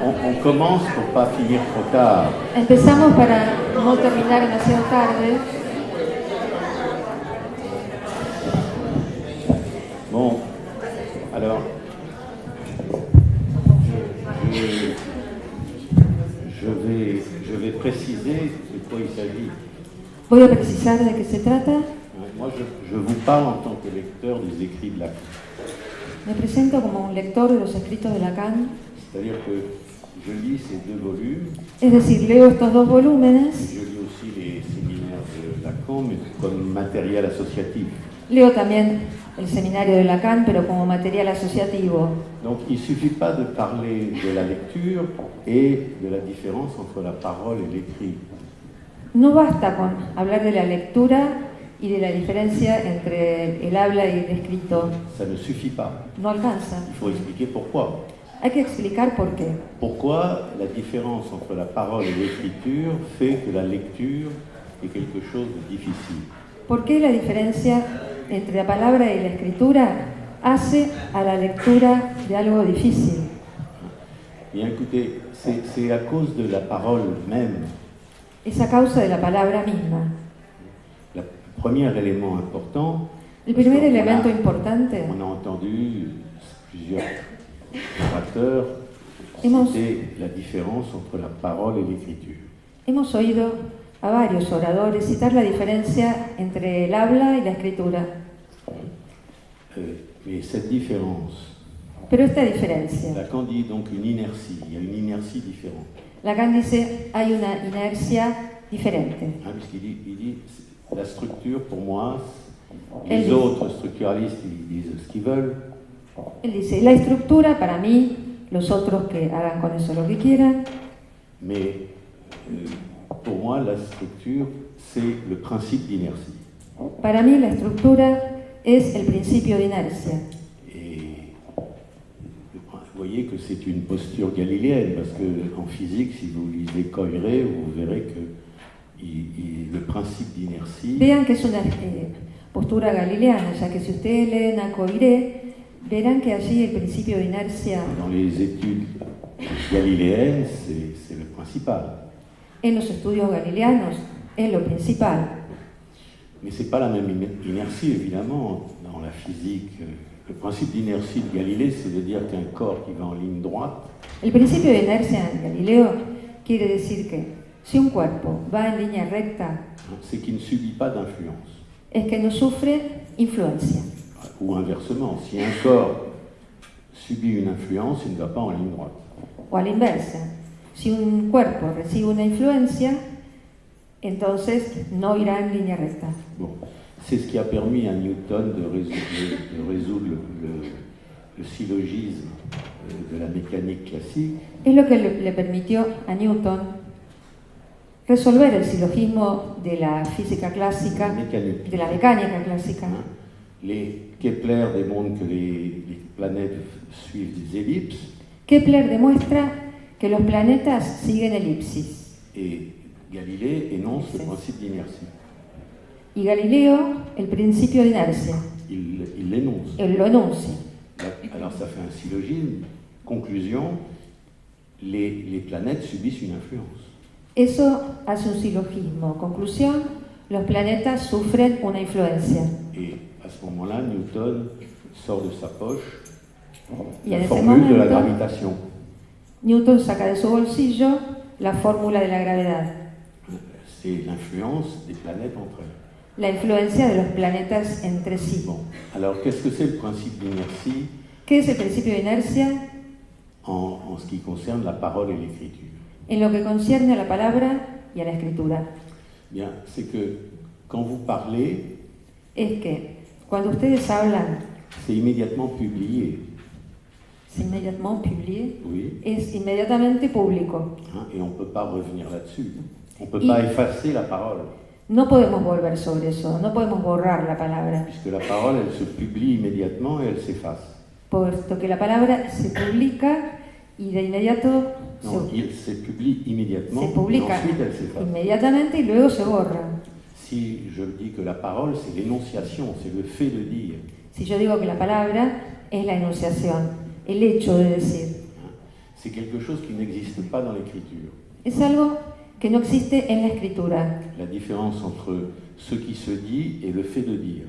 On commence pour pas finir trop tard. Empezamos para no terminar demasiado tarde. Bon, alors, je vais préciser de quoi il s'agit. Voy a precisar de qué se trata. Moi, je vous parle en tant que lecteur des écrits de Lacan. Me presento como un lector de los escritos de Lacan. C'est-à-dire que je lis ces deux volumes. Es decir, leo estos dos volúmenes. Je lis aussi les séminaires de Lacan, mais comme matériel associatif. Leo también el seminario de Lacan, pero como material asociativo. Donc il ne suffit pas de parler de la lecture et de la différence entre la parole et l'écrit. No basta con hablar de la lectura y de la diferencia entre el habla y el escrito. Ça ne suffit pas. No alcanza. Il faut expliquer pourquoi. Hay que explicar por qué. Pourquoi la différence entre la parole et l'écriture fait que la lecture est quelque chose de difficile. ¿Por qué la diferencia entre la palabra y la escritura hace a la lectura de algo difícil? Bien, écoutez, c'est à cause de la parole même. Es a causa de la palabra misma. Le premier élément important, El primer elemento importante, on a entendu plusieurs orateurs Hemos- citer la différence entre la parole et l'écriture. hemos oído a varios oradores citar la diferencia entre el habla y la escritura. Mais cette différence, Pero esta diferencia, Lacan dit donc une inertie, il y a une inertie différente. Lacan dice, hay una inercia diferente. Hein, puisqu'il dit, il dit, la structure pour moi, Elle les dit- autres structuralistes ils disent ce qu'ils veulent, Él dice, la estructura para mí, los otros que hagan con eso lo que quieran, mais pour moi la structure c'est le principe d'inertie. para mí la estructura es el principio de inercia. Et vous voyez que c'est une posture galiléenne, parce que en physique, si vous lisez Coiré, vous verrez que le principe d'inertie, Vean que es una postura galileana, ya que si ustedes leen a Coiré, verán que allí el principio de inercia dans les études galiléennes, c'est le principal. en los estudios galileanos es lo principal. Mais ce n'est pas la même inertie, évidemment, dans la physique. Le principe d'inertie de Galilée, c'est de dire qu'un corps qui va en ligne droite, El principio de inercia en Galileo quiere decir que si un cuerpo va en línea recta, c'est qu'il ne subit pas d'influence. es que no sufre influencia. Ou inversement, si un corps subit une influence, il ne va pas en ligne droite. O a la inversa, si un cuerpo recibe una influencia, entonces no irá en línea recta. Bon. C'est ce qui a permis à Newton de résoudre le syllogisme de la mécanique classique. Es lo que le permitió a Newton resolver el silogismo de la física clásica, Mécanique. de la mecánica clásica. Hein. Les Kepler démontrent que les planètes suivent des ellipses Kepler demuestra que los planetas siguen elipsis et Galilée énonce le principe d'inertie. y Galileo el principio de inercia. Il l'énonce. Él lo enuncia. Alors ça fait un syllogisme. Conclusion, les planètes subissent une influence. Eso hace un silogismo. Conclusión, los planetas sufren una influencia. Et à ce moment-là, Newton sort de sa poche Y la en ese formule de la momento, gravitation. Newton saca de su bolsillo la fórmula de la gravedad, C'est l'influence des planètes entre elles. la influencia de los planetas entre sí. Bon, alors qu'est-ce que c'est le principe d'inertie ¿Qué es el principio de inercia? en ce qui concerne la parole et l'écriture? En lo que concierne a la palabra y a la escritura. Bien, c'est que quand vous parlez, Es que cuando ustedes hablan, c'est immédiatement publié, c'est immédiatement publié, oui, es inmediatamente público. hein, et on ne peut pas revenir là-dessus. On ne peut Y- pas effacer la parole, No podemos volver sobre eso, no podemos borrar la palabra, puisque la parole, elle se publie immédiatement et elle s'efface. puesto que la palabra se publica y de inmediato Non, il se publie immédiatement se et publica ensuite elle s'efface. inmediatamente y luego se borra. Si je dis que la parole, c'est l'énonciation, c'est le fait de dire, Si yo digo que la palabra es la enunciación, el hecho de decir, c'est quelque chose qui n'existe pas dans l'écriture. Es algo que no existe en la escritura. La différence entre ce qui se dit et le fait de dire.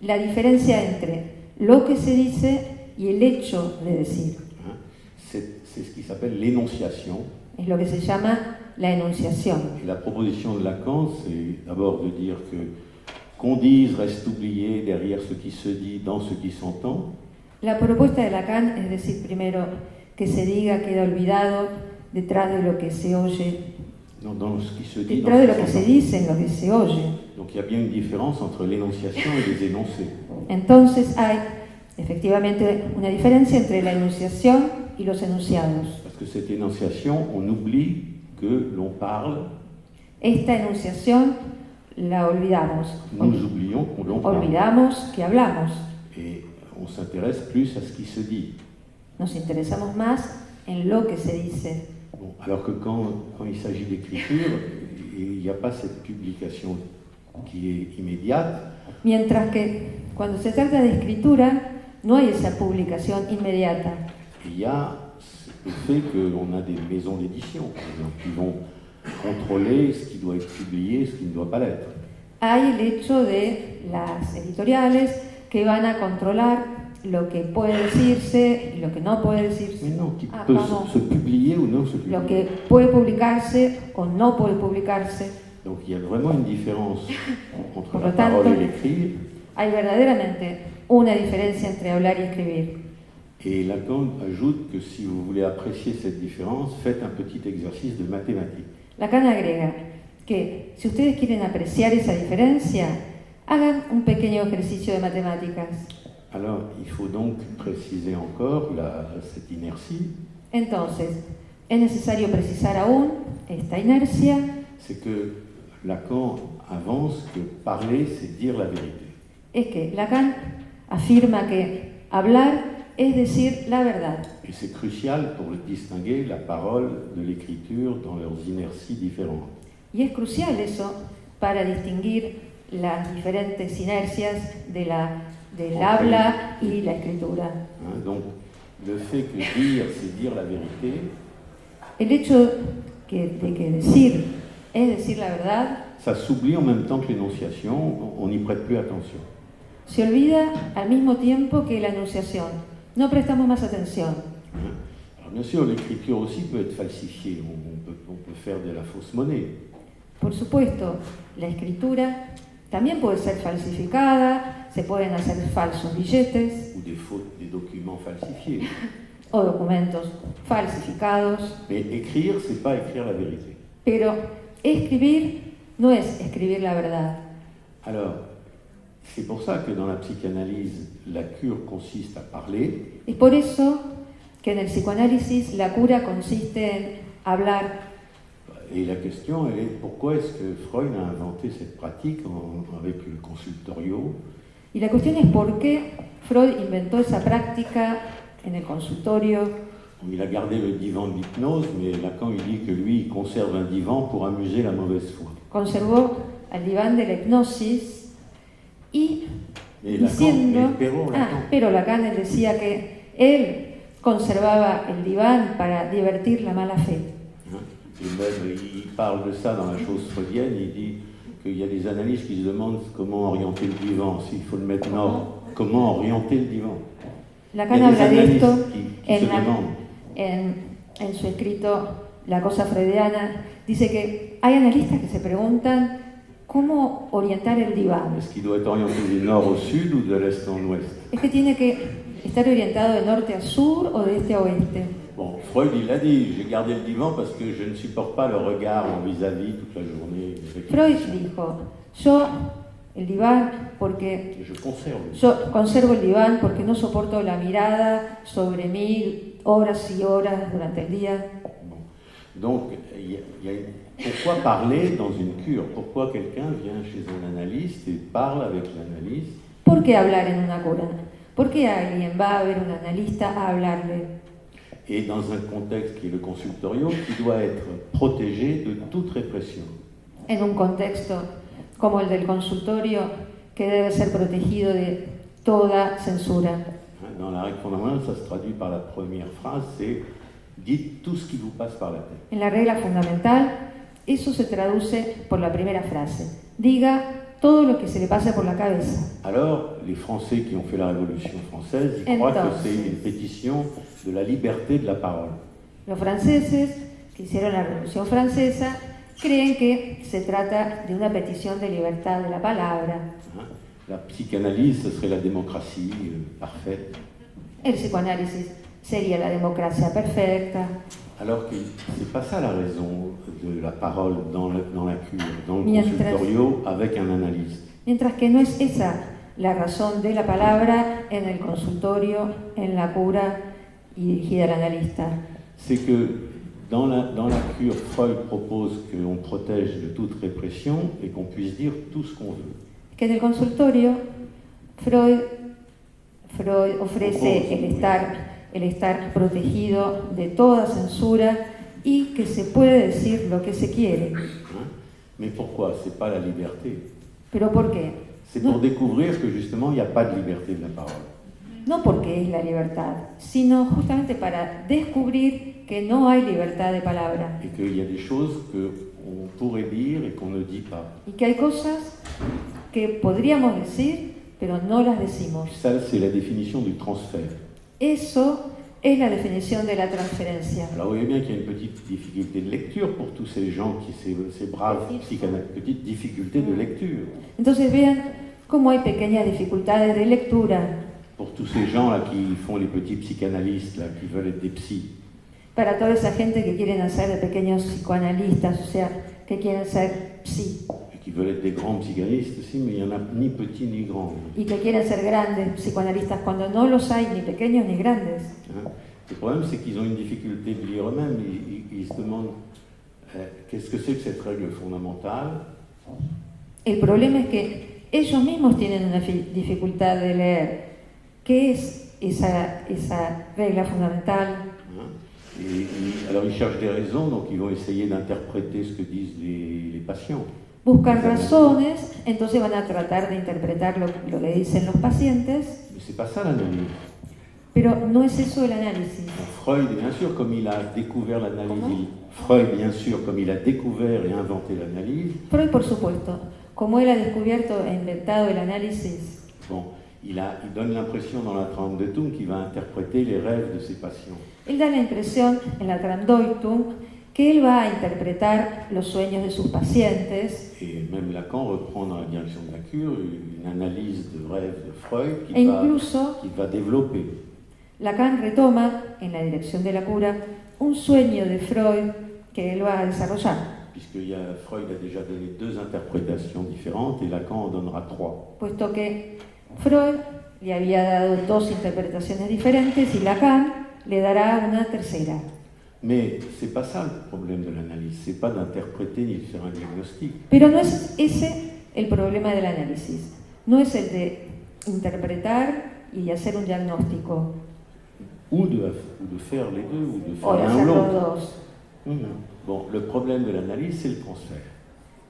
La diferencia entre lo que se dice y el hecho de decir. Hein. C'est ce qui s'appelle l'énonciation. Es lo que se llama la enunciación. Et la proposition de Lacan, c'est d'abord de dire que qu'on dise reste oublié derrière ce qui se dit, dans ce qui s'entend. La propuesta de Lacan es decir primero que se diga queda olvidado detrás de lo que se oye, Dans ce qui se dit, detrás de dans lo ce que qui se s'entend. dice en lo que se oye. Donc il y a bien une différence entre l'énonciation et les énoncés. Entonces hay efectivamente una diferencia entre la enunciación y los enunciados. Parce que cette énonciation, on oublie que l'on parle, Esta enunciación la olvidamos. nous oublions qu'on l'on parle. Olvidamos que hablamos. Et on s'intéresse plus à ce qui se dit. Nos interesamos más en lo que se dice. Bon, alors que quand il s'agit d'écriture, il n'y a pas cette publication qui est immédiate. Mientras que cuando se trata de escritura, no hay esa publicación inmediata. Il y a le fait qu'on a des maisons d'édition, par exemple, qui vont contrôler ce qui doit être publié, ce qui ne doit pas l'être. Hay el hecho de las editoriales que van a controlar lo que puede decirse y lo que no puede Mais decirse, non, qui Ah, peut pardon. se publier ou non se publier. lo que puede publicarse o no puede publicarse. Donc il y a vraiment une différence entre Por la lo tanto, parole et l'écrit. hay verdaderamente una diferencia entre hablar y escribir. Et Lacan ajoute que si vous voulez apprécier cette différence, faites un petit exercice de mathématiques. Lacan agrega que si ustedes quieren apreciar esa diferencia, hagan un pequeño ejercicio de matemáticas. Alors, il faut donc préciser encore cette inertie, Entonces, es necesario precisar aún esta inercia, c'est que Lacan avance que parler, c'est dire la vérité. es que Lacan afirma que hablar es decir la verdad. Et c'est crucial pour distinguer la parole de l'écriture dans leurs inerties différentes. Y es crucial eso para distinguir las diferentes inercias del habla y la escritura. Hein. Donc, le fait que dire, c'est dire la vérité, El hecho de que decir es decir la verdad ça s'oublie en même temps que l'énonciation, on n'y prête plus attention. se olvida al mismo tiempo que la enunciación. No prestamos más atención. Hein. Alors, bien sûr, l'écriture aussi peut être falsifiée, on peut faire de la fausse monnaie. Por supuesto, la escritura también puede ser falsificada, se pueden hacer falsos billetes Ou des documents falsifiés. o documentos falsificados, Mais écrire, c'est pas écrire la vérité. pero escribir no es escribir la verdad. Alors, c'est pour ça que dans la psychanalyse, la cure consiste à parler, Es por eso que en el psicoanálisis la cura consiste en hablar. et la question elle est pourquoi est-ce que Freud a inventé cette pratique avec le consultorio, Y la cuestión es por qué Freud inventó esa práctica en el consultorio. il a gardé le divan d'hypnose, mais Lacan il dit que lui, il conserve un divan pour amuser la mauvaise foi. Conservó al diván de la hipnosis y Et Lacan, diciendo... et Perrault, Lacan, pero Lacan él decía que él conservaba el diván para divertir la mala fe. hein. Et même, il parle de ça dans la chose freudienne, il dit qu'il y a des analystes qui se demandent comment orienter le divan, s'il faut le mettre nord, comment orienter le divan. Lacan Il y a des habla de analystes esto qui se en, demandent. en su escrito La cosa freudiana. Dice que hay analistas que se preguntan cómo orientar el diván. Est-ce qu'il doit être orienté du nord au sud ou de l'est en ouest? Es que tiene que estar orientado de norte a sur o de este a oeste. Bon, Freud, il a dit, j'ai gardé le divan parce que je ne supporte pas le regard en vis-à-vis toute la journée. Freud dijo, yo el diván porque Je conserve. yo conservo el diván porque no soporto la mirada sobre mí horas y horas durante el día. Bon. Donc, pourquoi parler dans une cure? Pourquoi quelqu'un vient chez un analyste et parle avec l'analyste? ¿Por qué hablar en una cura? ¿Por qué alguien va a ver un analista a hablarle? Et dans un contexte qui est le consultorio, qui doit être protégé de toute répression. En un contexto como el del consultorio que debe ser protegido de toda censura. Dans la règle fondamentale, ça se traduit par la première phrase, c'est Dites tout ce qui vous passe par la tête. En la regla fundamental, eso se traduce por la primera frase. Diga todo lo que se le pase por la cabeza. Alors, les Français qui ont fait la Révolution française, ils croient que c'est une pétition de la liberté de la parole. Los franceses que hicieron la Revolución Francesa creen que se trata de una petición de libertad de la palabra. La psychanalyse, ce serait la démocratie parfaite. El psicoanálisis sería la democracia perfecta. Alors que c'est pas ça la raison de la parole dans la cure, dans le consultorio avec un analyste. Mientras que no es esa la razón de la palabra en el consultorio, en la cura y dirigida al analista. C'est que dans la cure, Freud propose qu'on protège de toute répression et qu'on puisse dire tout ce qu'on veut. Que en el consultorio, Freud ofrece el estar protegido de toda censura y que se puede decir lo que se quiere. Mais pourquoi? C'est pas la liberté. ¿Pero por qué? C'est pour découvrir que justement il n'y a pas de liberté de la parole. No porque es la libertad, sino justamente para descubrir que no hay libertad de palabra. Et qu'il y a des choses qu'on pourrait dire et qu'on ne dit pas. Y que hay cosas que podríamos decir, pero no las decimos. Ça, c'est la définition du transfert. Eso es la definición de la transferencia. Alors, vous voyez bien qu'il y a une petite difficulté de lecture pour tous ces gens, ces braves psychanalystes, petite difficulté de lecture. Entonces vean cómo hay pequeñas dificultades de lectura. Pour tous ces gens-là qui font les petits psychanalystes, là, qui veulent être des psys. Para toda esa gente que quieren hacer de pequeños psicoanalistas, o sea, que quieren ser psi. Et qui veulent être des grands psychanalystes aussi, mais il n'y en a ni petits ni grands. Y que quieren ser grandes psicoanalistas cuando no los hay, ni pequeños ni grandes. Le problème, c'est qu'ils ont une difficulté de lire eux-mêmes. Ils se demandent qu'est-ce que c'est que cette règle fondamentale. El problema es que ellos mismos tienen una dificultad de leer. ¿Qué es esa regla fundamental? Alors ils cherchent des raisons, donc ils vont essayer d'interpréter ce que disent les patients. Buscan razones, entonces van a tratar de interpretar lo que dicen los pacientes. Mais c'est pas ça l'analyse. Pero no es eso el análisis. Freud, bien sûr, comme il a découvert l'analyse, Freud, bien sûr, comme il a découvert et inventé l'analyse. Freud, por supuesto, como él ha descubierto e inventado el análisis. Bon, il donne l'impression dans la Traumdeutung qu'il va interpréter les rêves de ses patients. Él da la impresión en la Traumdeutung que él va a interpretar los sueños de sus pacientes. Et même Lacan reprend dans la direction de la cure une analyse de rêves de Freud qu'il va développer. Lacan retoma en la dirección de la cura un sueño de Freud que él va a desarrollar. Puisque Freud a déjà donné 2 interprétations différentes et Lacan en donnera 3. Puesto que Freud le había dado 2 interpretaciones diferentes y Lacan le dará una tercera. Mais c'est pas ça le problème de l'analyse, c'est pas d'interpréter ni de faire un diagnostic. Pero no es ese el problema del análisis, no es el de interpretar y hacer un diagnóstico. Ou de faire les deux, ou de faire l'un ou l'autre. Bon, le problème de l'analyse, c'est le transfert.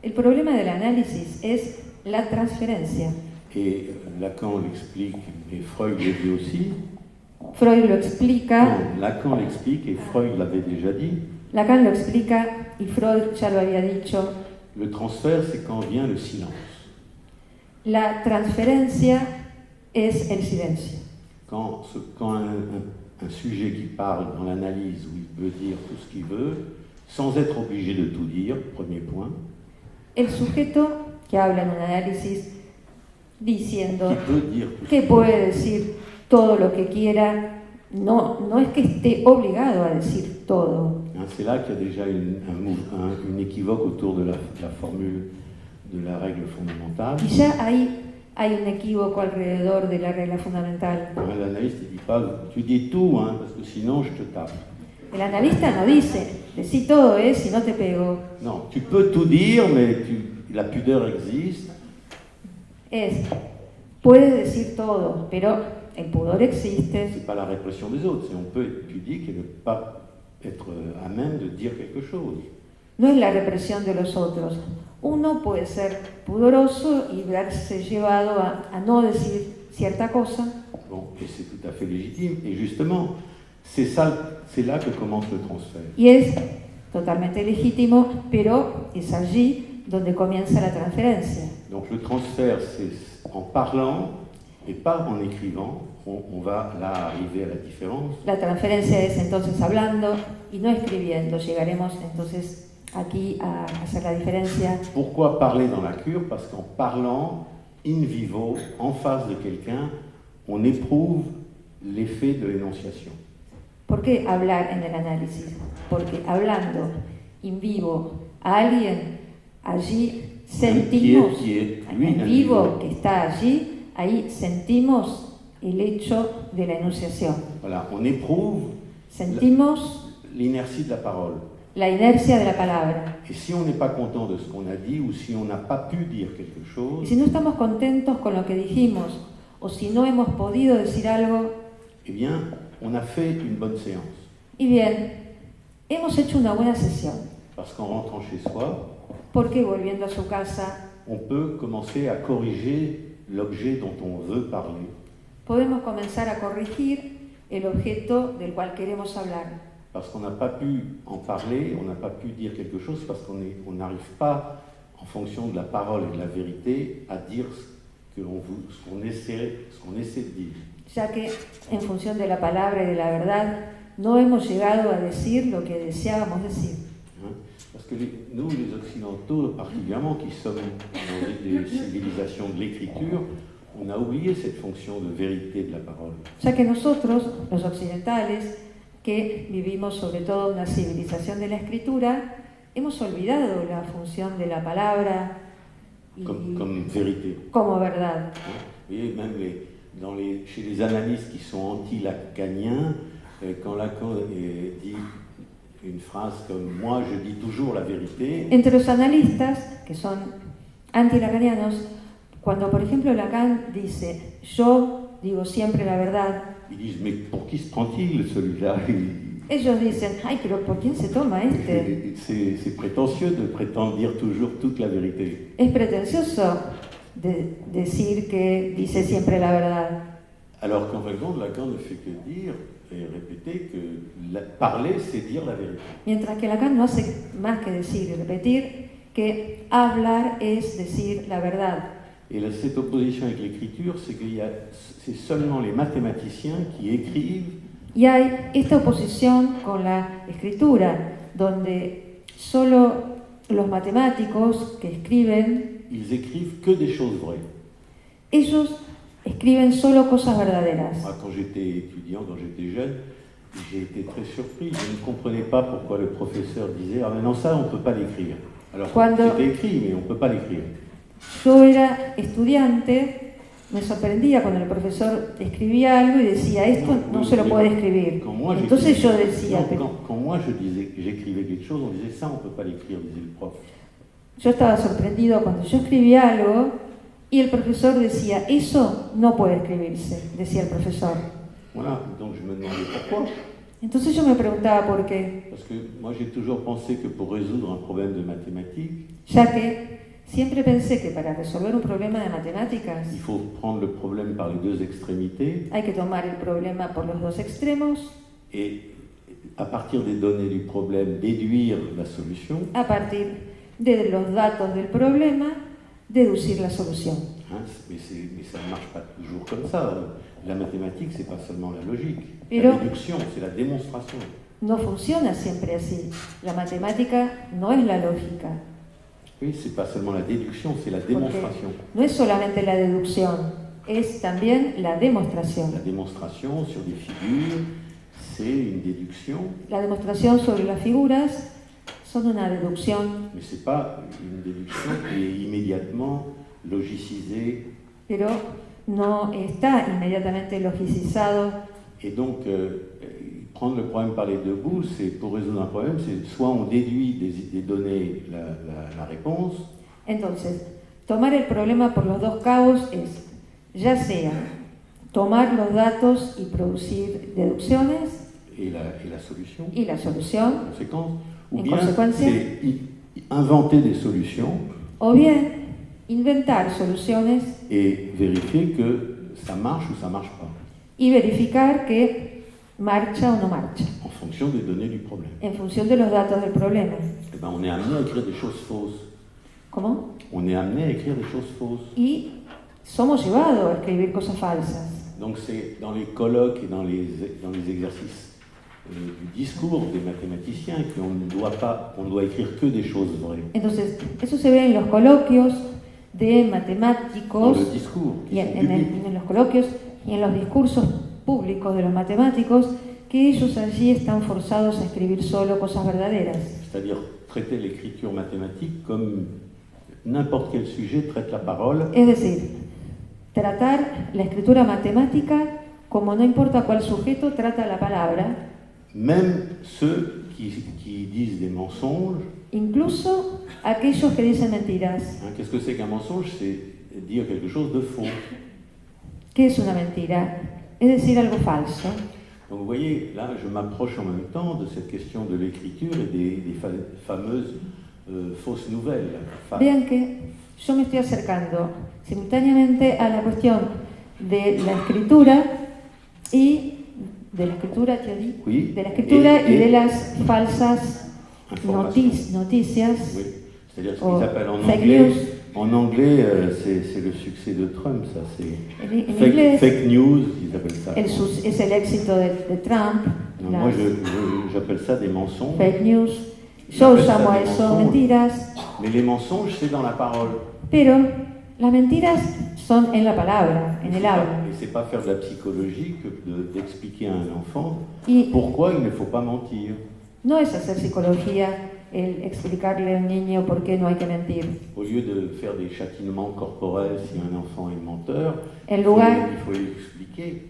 El problema del análisis es la transferencia. Et Lacan l'explique, et Freud le dit aussi. Freud lo explica. Non, Lacan l'explique, et Freud l'avait déjà dit. Lacan lo explica, y Freud ya lo había dicho. Le transfert, c'est quand vient le silence. La transferencia es el silencio. Quand un sujet qui parle dans l'analyse, où il peut dire tout ce qu'il veut, sans être obligé de tout dire, premier point. El sujeto que habla en un análisis diciendo que puede decir todo lo que quiera, no es que esté obligado a decir todo. C'est là qu'il y a déjà une équivoque autour de la formule de la règle fondamentale. Y ya ahí hay un equívoco alrededor de la regla fundamental. L'analyste ne dit pas tu dis tout, parce que sinon je te tape. El analista no dice decí todo, si no te pego. Non, tu peux tout dire, mais la pudeur existe. Puedes decir todo, pero el pudor existe. C'est pas la répression des autres, c'est on peut être pudique et ne pas être à même de dire quelque chose. No es la represión de los otros. Uno puede ser pudoroso y verse llevado a no decir cierta cosa. Bon, et c'est tout à fait légitime. Et justement, C'est là que commence le transfert. Y es totalmente legítimo, pero es allí donde comienza la transferencia. Donc le transfert, c'est en parlant et pas en écrivant. On va là arriver à la différence. La transferencia es entonces hablando y no escribiendo. Llegaremos entonces aquí a hacer la diferencia. Pourquoi parler dans la cure? Parce qu'en parlant, in vivo, en face de quelqu'un, on éprouve l'effet de l'énonciation. ¿Por qué hablar en el análisis? Porque hablando in vivo a alguien, allí sentimos, en vivo que está allí, ahí sentimos el hecho de la enunciación. Voilà, on éprouve Sentimos l'inertie de la parole. la inercia de la palabra. Et si on n'est pas content de ce qu'on a dit ou si on n'a pas pu dire quelque Y chose, si no estamos contentos con lo que dijimos o si no hemos podido decir algo, eh bien, on a fait une bonne séance. y bien, hemos hecho una buena sesión, Parce qu'en rentrant chez soi, porque volviendo a su casa on peut commencer à corriger l'objet dont on veut parler. podemos comenzar a corregir el objeto del cual queremos hablar. Parce qu'on n'a pas pu en parler, on n'a pas pu dire quelque chose, parce qu'on n'arrive pas, en fonction de la parole et de la vérité, à dire ce qu'on essaie de dire. Ya que en función de la palabra y de la verdad no hemos llegado a decir lo que deseábamos decir. Parce que nous, les Occidentaux, particulièrement, qui sommes dans des civilisations de l'écriture, on a oublié cette fonction de vérité de la parole. Ya que nosotros, los occidentales, que vivimos sobre todo una civilización de la escritura, hemos olvidado la función de la palabra y Comme vérité. como verdad. Vous voyez, même chez les analystes qui sont anti-lacaniens, quand Lacan dit une phrase comme « moi, je dis toujours la vérité », Entre los analistas, que son antilacanianos, cuando por ejemplo Lacan dice yo digo siempre la verdad, ils disent « mais pour qui se prend-il celui-là ?» ellos dicen, ay, pero ¿por quién se toma este? C'est prétentieux de prétendre dire toujours toute la vérité. Es pretencioso de decir que dice siempre la verdad. Alors qu'en fin de compte, Lacan ne fait que dire et répéter que parler, c'est dire la vérité. Mientras que Lacan no hace más que decir y repetir que hablar es decir la verdad. Et cette opposition avec l'écriture, c'est seulement les mathématiciens qui écrivent. Y hay esta oposición con la escritura, donde solo los matemáticos que escriben, Ils écrivent que des choses vraies. ellos escriben solo cosas verdaderas. Moi, quand j'étais étudiant, quand j'étais jeune, j'ai été très surpris. Je ne comprenais pas pourquoi le professeur disait « Ah, mais non, ça, on ne peut pas l'écrire. » Alors, c'était écrit, mais on ne peut pas l'écrire. Yo era estudiante, me sorprendía cuando el profesor escribía algo y decía, esto no se lo puede escribir. Entonces yo decía... Quand moi j'écrivais quelque chose, on disait « Ça, on ne peut pas l'écrire », disait le prof. Yo estaba sorprendido cuando yo escribía algo y el profesor decía, eso no puede escribirse, decía el profesor. Voilà, donc je me demandais pourquoi. Entonces yo me preguntaba por qué. Parce que moi j'ai toujours pensé que pour résoudre un problème de mathématiques, ya que siempre pensé que para resolver un problema de matemáticas il faut prendre le problème par les deux extrémités hay que tomar el problema por los dos extremos et à partir des données du problème déduire la solution. A partir de los datos del problema, deducir la solución. Mais ça ne marche pas toujours comme ça. La mathématique, c'est pas seulement la logique. Pero la déduction, c'est la démonstration. No funciona siempre así. La matemática no es la lógica. Oui, c'est pas seulement la déduction, c'est la démonstration. No es solamente la deducción, es también la demostración. La démonstration sur des figures, c'est une déduction. La demostración sobre las figuras son una deducción. Mais c'est pas une déduction qui est immédiatement logicisée. Pero no está inmediatamente logicizado. Et donc, prendre le problème par les deux bouts, c'est pour résoudre un problème, c'est soit on déduit des données la réponse. Entonces, tomar el problema por los dos cabos es, ya sea tomar los datos y producir deducciones et la solution. Y la solución. Ou bien c'est inventer des solutions. O bien inventar soluciones. Et vérifier que ça marche ou ça marche pas. Y verificar que marcha o no marcha, en fonction des données du problème. en función de los datos del problema. Eh ben, on est amené à écrire des choses fausses. ¿Cómo? On est amené à écrire des choses fausses. Y somos llevados a escribir cosas falsas. Donc c'est dans les colloques et dans les exercices du discours des mathématiciens qu'on doit écrire que des choses vraies. Entonces, eso se ve en los coloquios de Dans matemáticos, le discours, qui y sont en publics. los coloquios y en los discursos públicos de los matemáticos, que ellos allí están forzados a escribir solo cosas verdaderas. C'est-à-dire traiter l'écriture mathématique comme n'importe quel sujet traite la parole. Es decir, tratar la escritura matemática como no importa cuál sujeto trata la palabra, Même ceux qui disent des mensonges. incluso aquellos que dicen mentiras. Hein, qu'est-ce que c'est qu'un mensonge? C'est dire quelque chose de faux. ¿Qué es una mentira? Es decir, algo falso. Donc vous voyez, là, je m'approche en même temps de cette question de l'écriture et des fameuses fausses nouvelles. Vean que yo me estoy acercando simultáneamente a la cuestión de la escritura y de la escritura, Oui. de la escritura Et- y de las falsas Information. noticias Oui. C'est-à-dire ce o qu'ils appellent en fake anglais. news. En anglais, c'est le succès de Trump, ça. C'est En inglés fake news, ils appellent ça. es el éxito de Trump, Donc las moi, j'appelle ça des mensonges. fake news. Yo llamo a eso mentiras, Mais les mensonges, c'est dans la parole. pero las mentiras son en la palabra, en el habla. Et c'est pas faire de la psychologie que d'expliquer à un enfant Y pourquoi il ne faut pas mentir. no es hacer psicología el explicarle a un niño por qué no hay que mentir. Au lieu de faire des châtiments corporels si un enfant est menteur, En lugar il faut lui expliquer.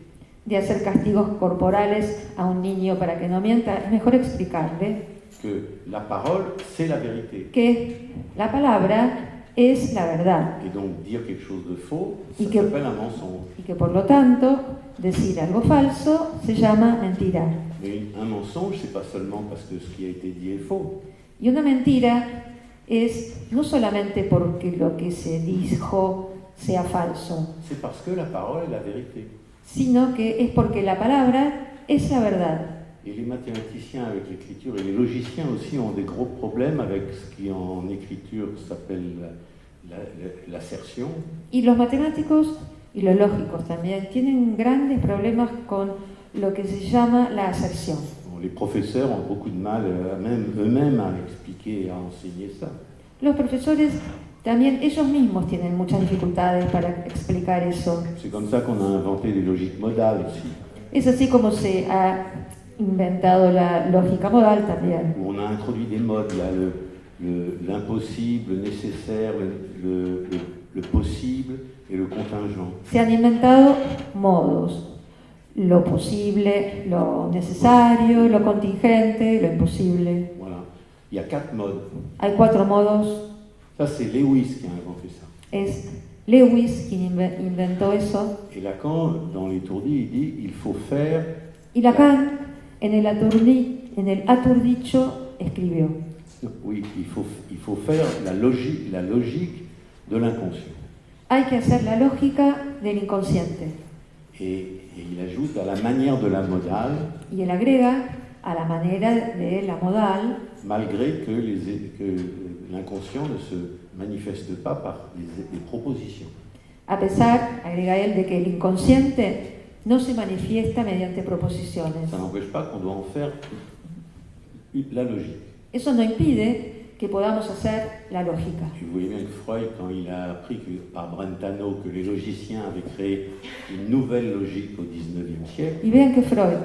de hacer castigos corporales a un niño para que no mienta, es mejor explicarle Que la parole, c'est la vérité. que la palabra es la verdad Et donc dire quelque chose de faux, Y ça que- s'appelle un mensonge. y que por lo tanto decir algo falso se llama mentira. Mais un mensonge, c'est pas seulement parce que ce qui a été dit est faux. Y una mentira es no solamente porque lo que se dijo sea falso, C'est parce que la parole est la vérité. sino que es porque la palabra es la verdad. Et les mathématiciens avec l'écriture et les logiciens aussi ont des gros problèmes avec ce qui en écriture s'appelle l'assertion. Y los matemáticos y los lógicos también tienen grandes problemas con lo que se llama la aserción. Bon, les professeurs ont beaucoup de mal eux-mêmes à expliquer et à enseigner ça. Los profesores también ellos mismos tienen muchas dificultades para explicar eso. C'est comme ça qu'on a inventé les logiques modales aussi, Es así como se ha inventado la lógica modal también. où on a introduit des modes, là, l'impossible, le nécessaire, le possible et le contingent. Se han inventado modos, lo posible, lo necesario, lo contingente, lo imposible. Voilà. Il y a 4 modes. Hay 4 modos. Ça, c'est Lewis qui a inventé ça. Es Lewis quien inventó eso. Et Lacan, dans l'étourdi, il dit il faut faire. Y Lacan, en el aturdicho, escribió: Oui, il faut faire la logique de l'inconscient. hay que hacer la lógica del inconsciente. Et il ajoute à la manière de la modale, Y él agrega a la manera de la modal, malgré que l'inconscient ne se manifeste pas par des propositions. a pesar, agrega él, de que el inconsciente no se manifiesta mediante proposiciones. Ça n'empêche pas qu'on doit en faire la logique. Eso no impide que podamos hacer la lógica. Et vous voyez bien que Freud, quand il a appris par Brentano que les logiciens avaient créé une nouvelle logique au XIXe siècle, Y vean que Freud,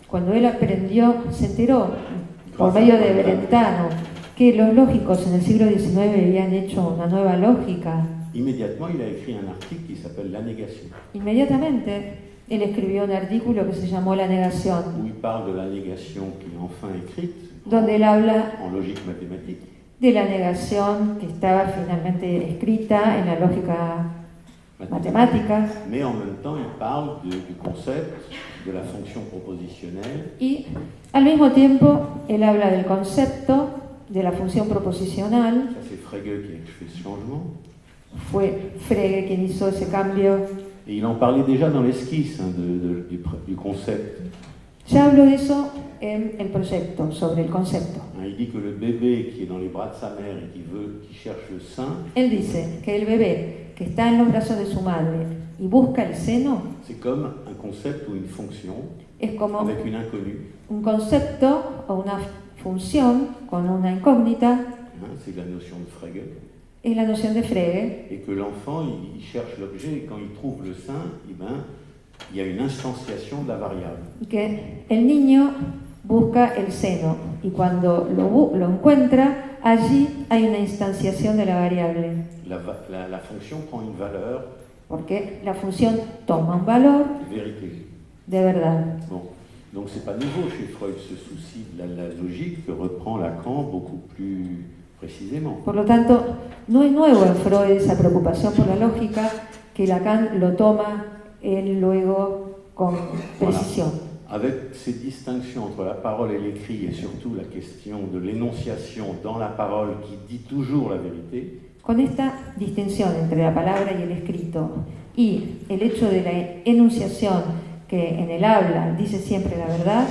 cuando él aprendió, se enteró por medio de Brentano que los lógicos en el siglo XIX habían hecho una nueva lógica. immédiatement il a écrit un article qui s'appelle La négation, Inmediatamente él escribió un artículo que se llamó La negación, où il parle de la négation qui est enfin écrite donde él habla en logique mathématique, de la negación que estaba finalmente escrita en la lógica matemática, mais en même temps il parle du concept de la fonction propositionnelle y al mismo tiempo él habla del concepto de la función proposicional. Ça, c'est Frege qui a fait ce changement. Fue Frege quien hizo ese cambio. Et il en parlait déjà dans l'esquisse du concept. Ya hablo de eso en el proyecto, sobre el concepto. Il dit que le bébé qui est dans les bras de sa mère et qui cherche le sein, Él dice que el bebé que está en los brazos de su madre y busca el seno c'est comme un concept ou une fonction es como avec une inconnue. un concepto o una función con una incógnita, C'est la notion de Frege. es la noción de Frege. Et que l'enfant, il cherche l'objet et quand il trouve le sein, il y a une instantiation de la variable. Y que el niño busca el seno y cuando lo encuentra, allí hay una instanciación de la variable. La fonction prend une valeur Porque la función toma un valor de vérité. de verdad. Bon. Donc c'est pas nouveau chez Freud ce souci de la logique que reprend Lacan beaucoup plus précisément. Por lo tanto, no es nuevo en Freud esa preocupación por la lógica que Lacan lo toma él luego con precisión. Avec ces distinctions entre la parole et l'écrit et surtout la question de l'énonciation dans la parole qui dit toujours la vérité, Con esta distinción entre la palabra y el escrito y el hecho de la enunciación que en el habla dice siempre la verdad,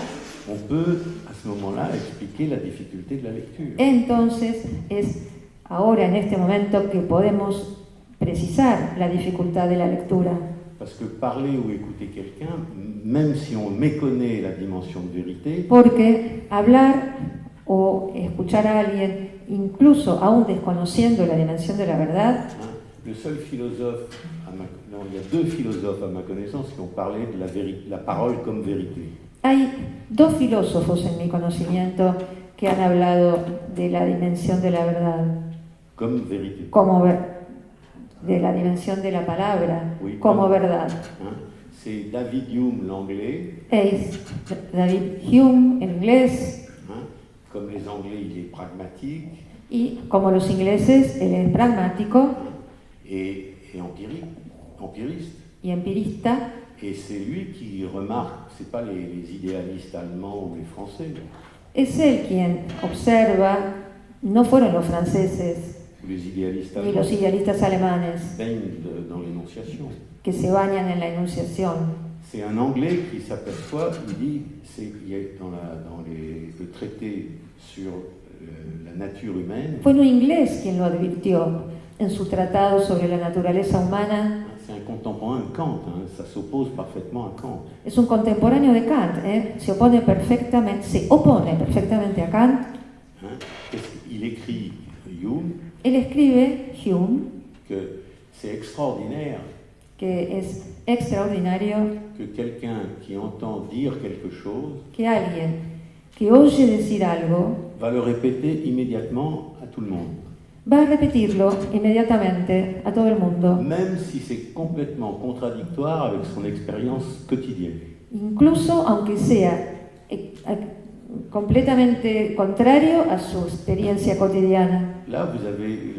on peut à ce moment-là expliquer la difficulté de la lecture. entonces es ahora en este momento que podemos precisar la dificultad de la lectura. Parce que parler ou écouter quelqu'un, même si on méconnaît la dimension de vérité, Porque hablar o escuchar a alguien, incluso aún desconociendo la dimensión de la verdad, le seul philosophe, il y a deux philosophes à ma connaissance qui ont parlé de la parole comme vérité. hay dos filósofos en mi conocimiento que han hablado de la dimensión de la verdad, Comme vérité. De la dimensión de la palabra, Oui, como verdad. C'est David Hume, l'anglais. Es David Hume, en inglés, Comme les Anglais, il est pragmatique. y como los ingleses, él es pragmático Et empiriste. y empirista. Et c'est lui qui remarque, c'est pas les idéalistes allemands ou les français, Es él quien observa, no fueron los franceses ou les idéalistes ni los allemands idealistas alemanes baignent dans l'énonciation. que se bañan en la enunciación. C'est un Anglais qui s'aperçoit, il dit, il y a le traité sur la nature humaine, Fue un inglés quien lo advirtió en su tratado sobre la naturaleza humana. c'est un contemporain de Kant, ça s'oppose parfaitement à Kant. Es un contemporáneo de Kant, se opone perfectamente a Kant. Il écrit, Hume, Él escribe, Hume, que c'est extraordinaire que es extraordinario que quelqu'un qui entend dire quelque chose que alguien que oye decir algo va le répéter immédiatement à tout le monde, va a repetirlo inmediatamente a todo el mundo, même si c'est complètement contradictoire avec son expérience quotidienne. incluso aunque sea completamente contrario a su experiencia cotidiana. Là, vous avez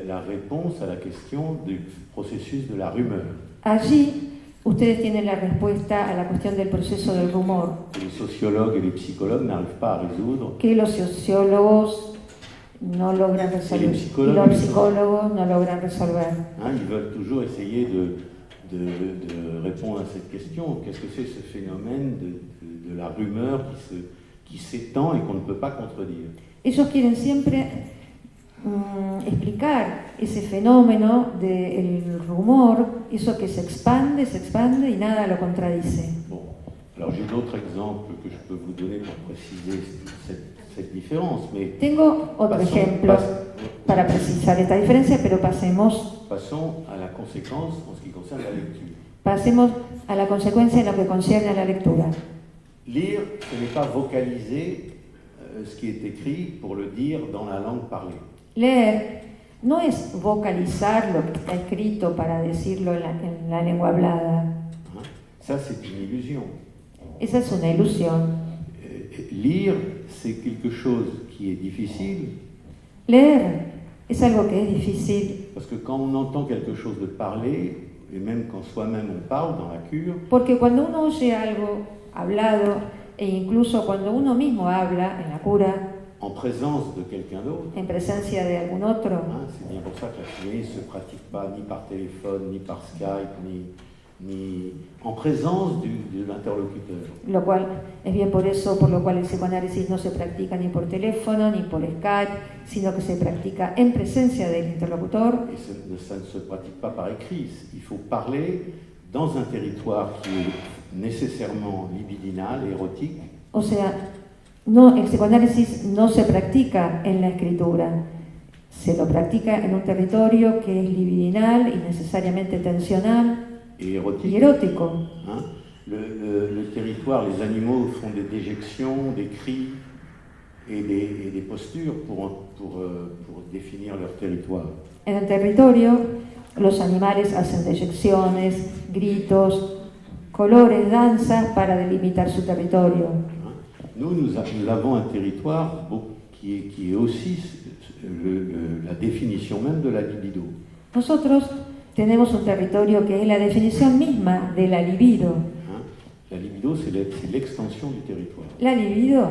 la réponse à la question du processus de la rumeur. Allí ustedes tienen la respuesta a la cuestión del proceso del rumor, Les sociologues et les psychologues n'arrivent pas à résoudre. que los sociólogos no logran resolver y los psicólogos no logran resolver. Ils veulent toujours essayer de répondre à cette question. Qu'est-ce que c'est ce phénomène de la rumeur qui s'étend et qu'on ne peut pas contredire? Ellos quieren siempre explicar ese fenómeno del rumor, eso que se expande y nada lo contradice. Bon, alors j'ai d'autres exemples que je peux vous donner pour préciser cette différence, mais Tengo otro ejemplo para precisar esta diferencia, pero passons à la conséquence en ce qui concerne la lecture. Pasemos a la consecuencia en lo que concierne a la lectura. Lire, ce n'est pas vocaliser ce qui est écrit pour le dire dans la langue parlée. Leer no es vocalizar lo que está escrito para decirlo en la lengua hablada. Ça, c'est une illusion. Esa es una ilusión. Lire, c'est quelque chose qui est difficile. Leer es algo que es difícil. Parce que quand on entend quelque chose de parler, et même quand soi-même on parle dans la cure, Porque cuando uno oye algo hablado, e incluso cuando uno mismo habla en la cura, en présence de quelqu'un d'autre, en presencia de algún otro, c'est bien pour ça que la psychanalyse ne se pratique pas ni par téléphone, ni par Skype, ni en présence de l'interlocuteur. Lo cual es bien por eso, por lo cual el psicoanálisis no se practica ni por teléfono ni por Skype, sino que se practica en presencia del interlocutor. Et ça ne se pratique pas par écrit. Il faut parler dans un territoire qui est nécessairement libidinal, érotique. O sea, no, el psicoanálisis no se practica en la escritura, se lo practica en un territorio que es libidinal y necesariamente tensional et érotique. Y erótico. Hein? Le territoire, les animaux font des déjections, des cris et des postures pour définir leur territoire. En el territorio, los animales hacen deyecciones, gritos, colores, danzas para delimitar su territorio. Nous avons un territoire qui est aussi la définition même de la libido. Nosotros tenemos un territorio que es la definición misma de la libido. La libido, c'est l'extension du territoire. La libido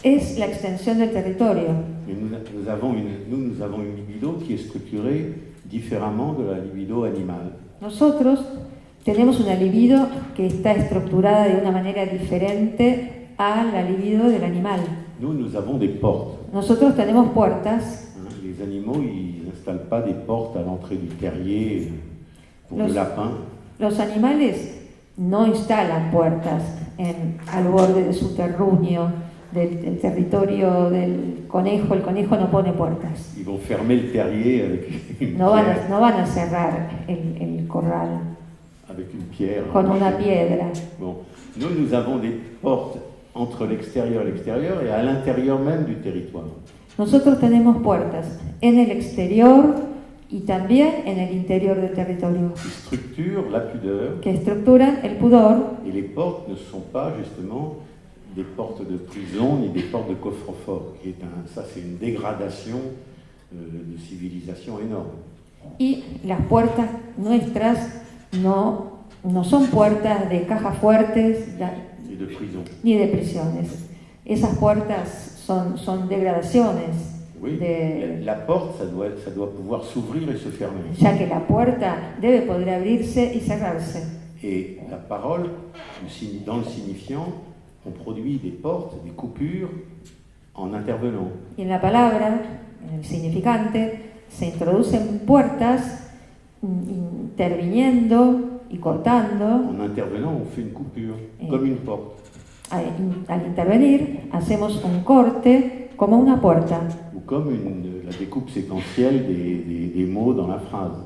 es la extensión del territorio. Mais nous avons une libido qui est structurée différemment de la libido animale. Nosotros tenemos una libido que está estructurada de una manera diferente a la libido del animal. Nous avons des portes. Nosotros tenemos puertas. Les animaux, ils n'installent pas des portes à l'entrée du terrier pour le lapin. Los animales no instalan puertas al borde de su terruño, del territorio del conejo. El conejo no pone puertas. Ils vont fermer le terrier avec une no pierre. No van a cerrar el corral avec une pierre. Con una piedra. Bon. Nous avons des portes entre l'extérieur et l'extérieur et à l'intérieur même du territoire. Nosotros tenemos puertas en el exterior y también en el interior del territorio. Qui structurent la pudeur. Que estructuran el pudor. Et les portes ne sont pas justement des portes de prison ni des portes de coffre-fort. Ça, c'est une dégradation de civilisation énorme. Y las puertas nuestras no son puertas de cajas fuertes ni de prison. Ni de prisiones. Esas puertas son degradaciones. Oui, la porte, ça doit pouvoir s'ouvrir et se fermer. Ya que la puerta debe poder abrirse y cerrarse. Et la parole, dans le signifiant, on produit des portes, des coupures en intervenant. Y en la palabra, en el significante, se introducen puertas interviniendo y cortando. En intervenant, on fait une coupure, comme une porte. Al intervenir, hacemos un corte como una puerta. Ou comme la découpe séquentielle des mots dans la phrase.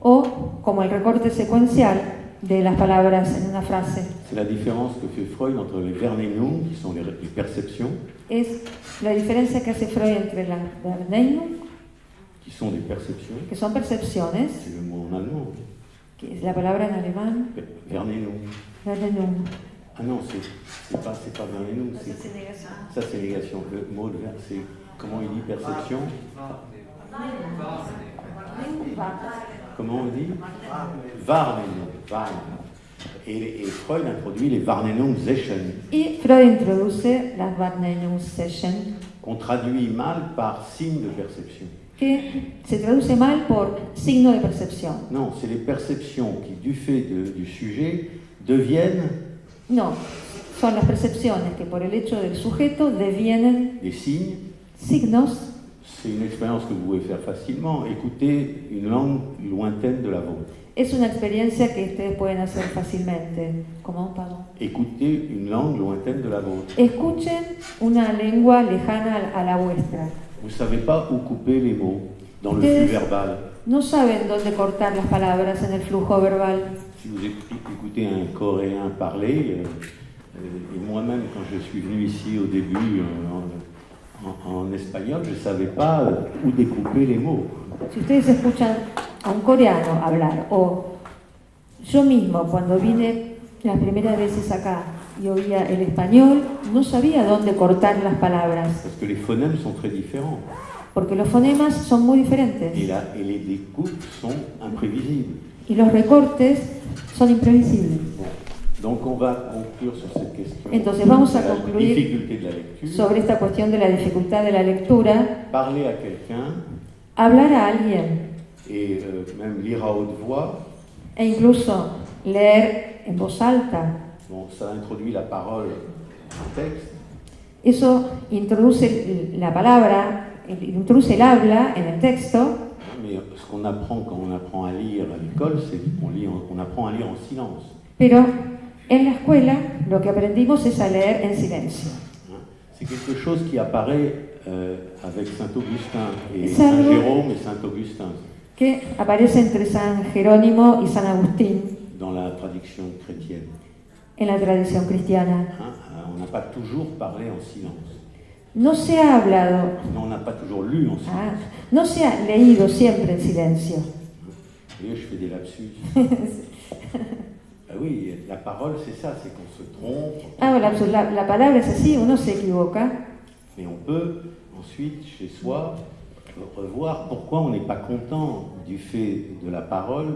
O como el recorte secuencial de las palabras en una frase. C'est la différence que fait Freud entre les Verneinung, qui sont les perceptions. Es la diferencia que hace Freud entre las Verneinung, qui sont des perceptions. Que son percepciones. C'est le mot en allemand. Que es la palabra en alemán. Verneinung. Verneinung. Ah non, c'est pas Verneinung. Ça, c'est négation. Le mot de c'est comment il dit perception. Comment on dit Wahrnehmung. Et Freud introduit les Wahrnehmungssession. Y Freud introduce las Wahrnehmungssession. Qu'on traduit mal par signe de perception. Que se traduce mal por signo de percepción. Non, c'est les perceptions qui, du fait du sujet, deviennent. No, son las percepciones que por el hecho del sujeto devienen des signes. Signos. C'est une expérience que vous pouvez faire facilement. Écoutez une langue lointaine de la vôtre. Es una experiencia que ustedes pueden hacer fácilmente. ¿Cómo? Pardon. Écoutez une langue lointaine de la vôtre. Escuchen una lengua lejana a la vuestra. Vous ne savez pas où couper les mots dans le flux verbal. No saben dónde cortar las palabras en el flujo verbal. Si vous écoutez un Coréen parler, et moi-même quand je suis venu ici au début en espagnol, je ne savais pas où découper les mots. Si ustedes escuchan a un coreano hablar, o yo mismo cuando vine las primeras veces acá y oía el español, no sabía dónde cortar las palabras. Parce que les phonèmes sont très différents. Porque los fonemas son muy diferentes. Et les découpes sont imprévisibles. Y los recortes son imprevisibles. Bon. Donc on va conclure sur cette question. Entonces vamos a concluir difficulté de la lecture. Sobre esta cuestión de la dificultad de la lectura. Parler à quelqu'un. Hablar a alguien. Et même lire à haute voix. E incluso leer en voz alta. Bon, ça introduit la parole en texte. Eso introduce la palabra, introduce el habla en el texto. Mais ce qu'on apprend quand on apprend à lire à l'école, c'est qu'on apprend à lire en silence. Pero en la escuela lo que aprendimos es a leer en silencio. C'est quelque chose qui apparaît avec Saint-Augustin et Saint-Jérôme et Saint-Augustin. Que aparece entre San Jerónimo y San Agustín. Dans la tradition chrétienne. En la tradición cristiana. On n'a pas toujours parlé en silence. No se ha hablado. No, on n'a pas toujours lu en silence. No se ha leído siempre en silencio. Vous voyez, je fais des lapsus. Oui, la parole c'est ça, c'est qu'on se trompe. La palabra es así, uno se equivoca. Mais on peut ensuite, chez soi, revoir pourquoi on n'est pas content du fait de la parole,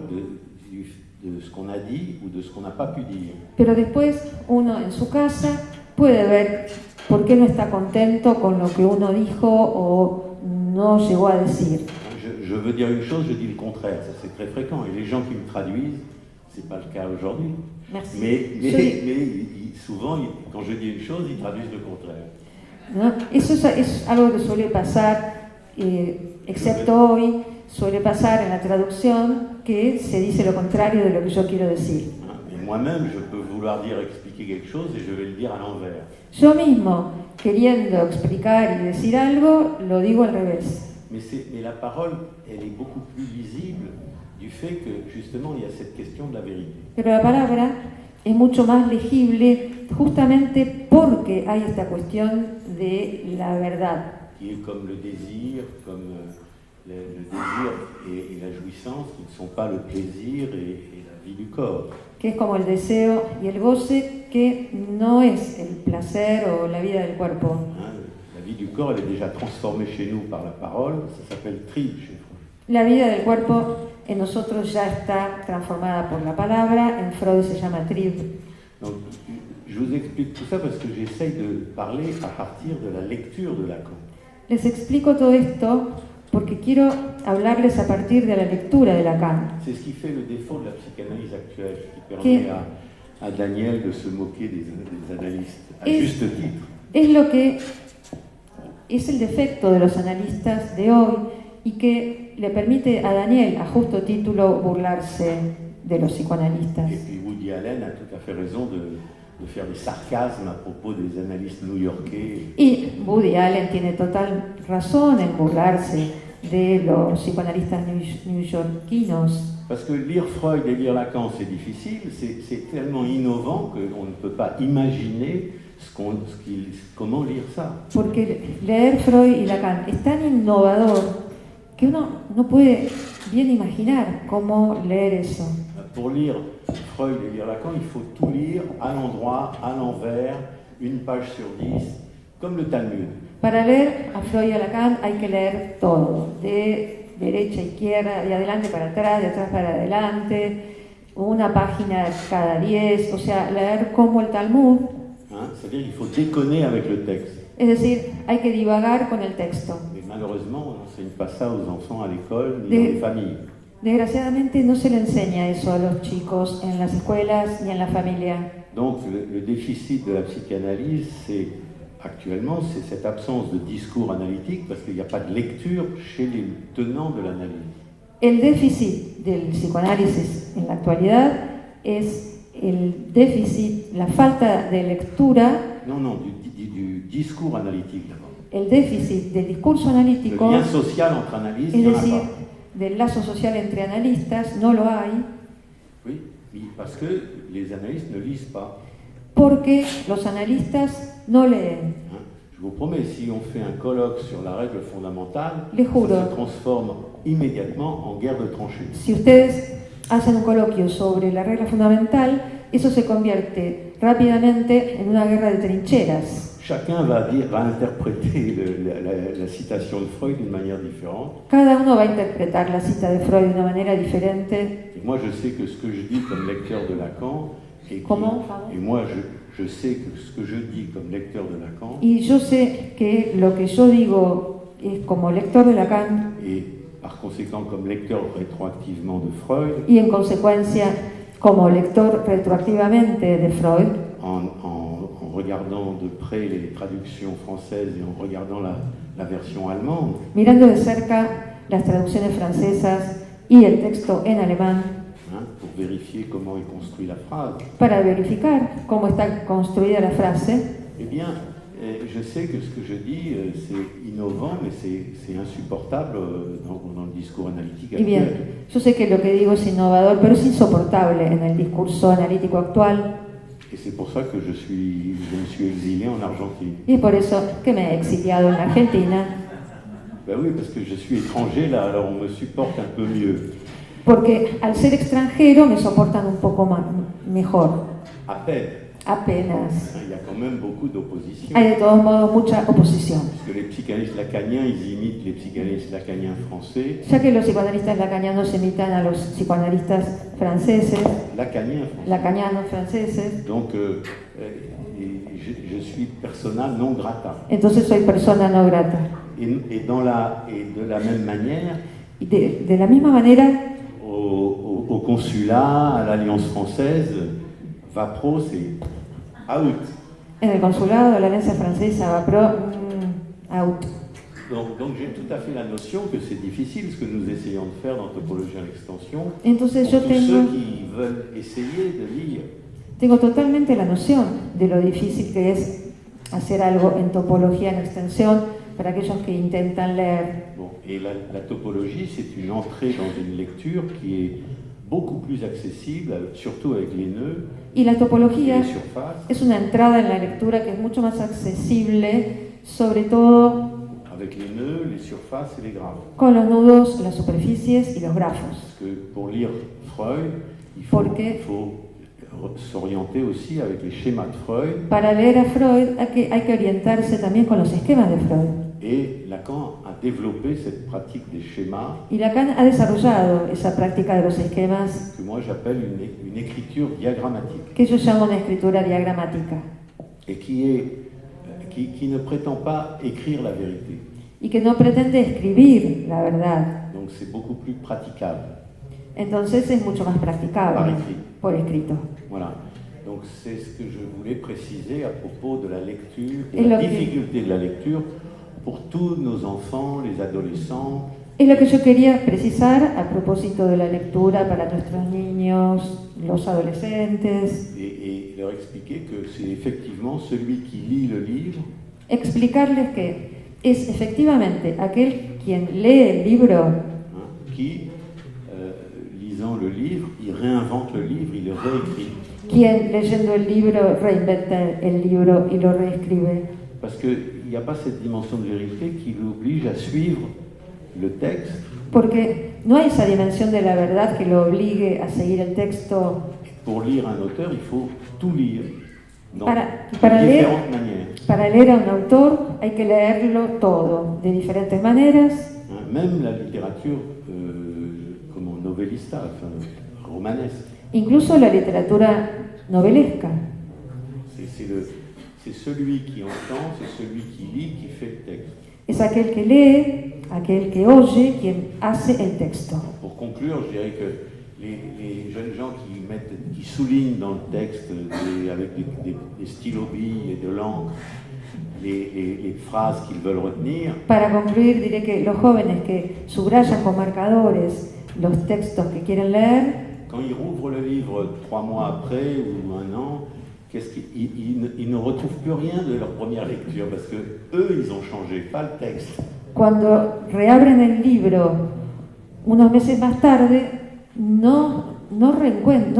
de ce qu'on a dit ou de ce qu'on n'a pas pu dire. Pero después uno en su casa puede ver por qué no está contento con lo que uno dijo o no llegó a decir. Je veux dire une chose, je dis le contraire, ça c'est très fréquent. Et les gens qui me traduisent, c'est pas le cas aujourd'hui. Merci. Mais souvent, quand je dis une chose, ils traduisent le contraire. ¿No? Eso es algo que suele pasar, excepto hoy, suele pasar en la traducción que se dice lo contrario de lo que yo quiero decir. Et moi-même, je peux vouloir expliquer quelque chose et je vais le dire à l'envers. Yo mismo, queriendo explicar y decir algo, lo digo al revés. Mais la parole, elle est beaucoup plus lisible du fait que, justement, il y a cette question de la vérité. Pero la palabra es mucho más legible justamente porque hay esta cuestión de la verdad. Qui est comme le désir, comme le désir et la jouissance, qui ne sont pas le plaisir et la vie du corps. Que es como el deseo y el goce, que no es el placer o la vida del cuerpo. La vie du corps, elle est déjà transformée chez nous par la parole, ça s'appelle trieb chez Freud. La vida del cuerpo en nosotros ya está transformada por la palabra, en Freud se llama trieb. Donc, je vous explique tout ça parce que j'essaye de parler à partir de la lecture de Lacan. Les explico todo esto porque quiero hablarles a partir de la lectura de Lacan. C'est ce qui fait le défaut de la psychanalyse actuelle, qui permet à Daniel de se moquer des analystes, à juste titre. Es lo que es el defecto de los analistas de hoy y que le permite a Daniel, a justo título, burlarse de los psicoanalistas. Et puis Woody Allen a tout à fait raison de faire des sarcasmes à propos des analystes new-yorkais. Y Woody Allen tiene total razón en burlarse de los psicoanalistas neoyorquinos. Parce que lire Freud et lire Lacan, c'est difficile, c'est tellement innovant qu'on ne peut pas imaginer comment lire ça. Porque leer Freud y Lacan es tan innovador que uno no puede bien imaginar cómo leer eso. Pour lire Freud et lire Lacan, il faut tout lire à l'endroit, à l'envers, une page sur 10, comme le Talmud. Para leer a Freud y a Lacan hay que leer todo, de derecha a izquierda, de adelante para atrás, de atrás para adelante, una página cada 10, o sea, leer como el Talmud. C'est-à-dire qu'il faut déconner avec le texte. Es decir, hay que divagar con el texto. Mais malheureusement, on n'enseigne pas ça aux enfants à l'école ni dans les familles. Desgraciadamente no se le enseña eso a los chicos en las escuelas ni en la familia. Donc le déficit de la psychanalyse, actuellement, c'est cette absence de discours analytique parce qu'il n'y a pas de lecture chez les tenants de l'analyse. El déficit del psicoanálisis en la actualidad es el déficit, la falta de lectura. Non, du discours analytique d'abord. El déficit del discurso analítico. Le lien social entre analystes, es decir, del lazo social entre analistas, no lo hay. Oui, parce que les analystes ne lisent pas. Porque los analistas no leen. Je vous promets, si on fait un colloque sur la règle fondamentale, Les juro, ça se transforme immédiatement en guerre de tranchées. Si ustedes hacen un coloquio sobre la regla fundamental, eso se convierte rápidamente en una guerra de trincheras. Chacun va interpréter la citation de Freud d'une manière différente. Cada uno va a interpretar la cita de Freud de una manera diferente. Et moi, je sais que ce que je dis comme lecteur de Lacan, et moi, je sais que ce que je dis comme lecteur de Lacan, y yo sé que lo que yo digo es como lector de Lacan, et par conséquent comme lecteur rétroactivement de Freud, y en consecuencia como lector retroactivamente de Freud, en regardant de près les traductions françaises et en regardant la version allemande, mirando de cerca las traducciones francesas y el texto en alemán, pour vérifier comment est construite la phrase, para verificar cómo está construida la frase, eh bien, je sais que ce que je dis, c'est innovant, mais c'est insupportable dans le discours analytique y bien, actuel. yo sé que lo que digo es innovador, pero es insoportable en el discurso analítico actual. Et c'est pour ça que je me suis exilé en Argentine. Y es por eso que me he exiliado en la Argentina, Ben oui, parce que je suis étranger là, alors on me supporte un peu mieux. porque al ser extranjero me soportan un poco mejor, À peine. apenas. Il y a quand même beaucoup d'opposition. Hay de todos modos mucha oposición, Parce que les psychanalystes lacaniens, ils imitent les psychanalystes lacaniens français. ya que los psicoanalistas lacanianos imitan a los psicoanalistas franceses, lacanianos franceses, Donc, je suis persona non grata. entonces soy persona no grata. Et de la même manière, Y de la misma manera, au consulat, à l'Alliance française, Vapro, c'est out. en el consulado, la alianza francesa, Vapro, out. Donc j'ai tout à fait la notion que c'est difficile ce que nous essayons de faire dans Topologie en extension. Entonces Pour yo tous ceux qui veulent essayer de lire. tengo totalmente la noción de lo difícil que es hacer algo en topología en extensión para aquellos que intentan leer. Bon, et la topologie, c'est une entrée dans une lecture qui est beaucoup plus accessible, surtout avec les nœuds Y la et topología les surfaces, es una entrada en la lectura que es mucho más accesible, sobre todo avec les nœuds, les surfaces et les graphes. con los nudos, las superficies y los grafos. Parce que pour lire Freud, il Porque faut s'orienter aussi avec les schémas de Freud. para leer a Freud hay que orientarse también con los esquemas de Freud. Et Lacan a développé cette pratique des schémas Y Lacan ha desarrollado esa práctica de los esquemas que moi j'appelle une écriture diagrammatique que yo llamo una escritura diagramática et qui ne prétend pas écrire la vérité. y que no pretende escribir la verdad. Donc c'est beaucoup plus praticable. Entonces es mucho más practicable Par écrit. por escrito. Voilà. Donc c'est ce que je voulais préciser à propos de la lecture, Et de la lo que- difficulté de la lecture pour tous nos enfants, les adolescents, Es lo que yo quería precisar a propósito de la lectura para nuestros niños, los adolescentes, et leur expliquer que c'est effectivement celui qui lit le livre explicarles que es efectivamente aquel quien lee el libro qui, lisant le livre, il réinvente le livre, il le réécrit. quien leyendo el libro reinventa el libro y lo reescribe. Parce qu'il n'y a pas cette dimension de vérité qui l'oblige à suivre le texte. Porque no hay esa dimensión de la verdad que lo obligue a seguir el texto. Pour lire un auteur, il faut tout lire dans Para de leer, différentes manières. para leer a un autor hay que leerlo todo, de diferentes maneras. Même la littérature comme novellista, enfin, romanesque. Incluso la literatura novelesca. C'est celui qui entend, c'est celui qui lit qui fait le texte. Es aquel que lee, aquel que oye, quien hace el texto. Pour conclure, je dirais que les jeunes gens qui soulignent dans le texte avec des stylos-billes et de l'encre les phrases qu'ils veulent retenir, Para concluir, diré que los jóvenes que subrayan con marcadores los textos que quieren leer, quand ils rouvrent le livre 3 mois après ou un an, ils ne retrouvent plus rien de leur première lecture parce que eux, ils ont changé, pas le texte. cuando reabren el libro unos meses más tarde, no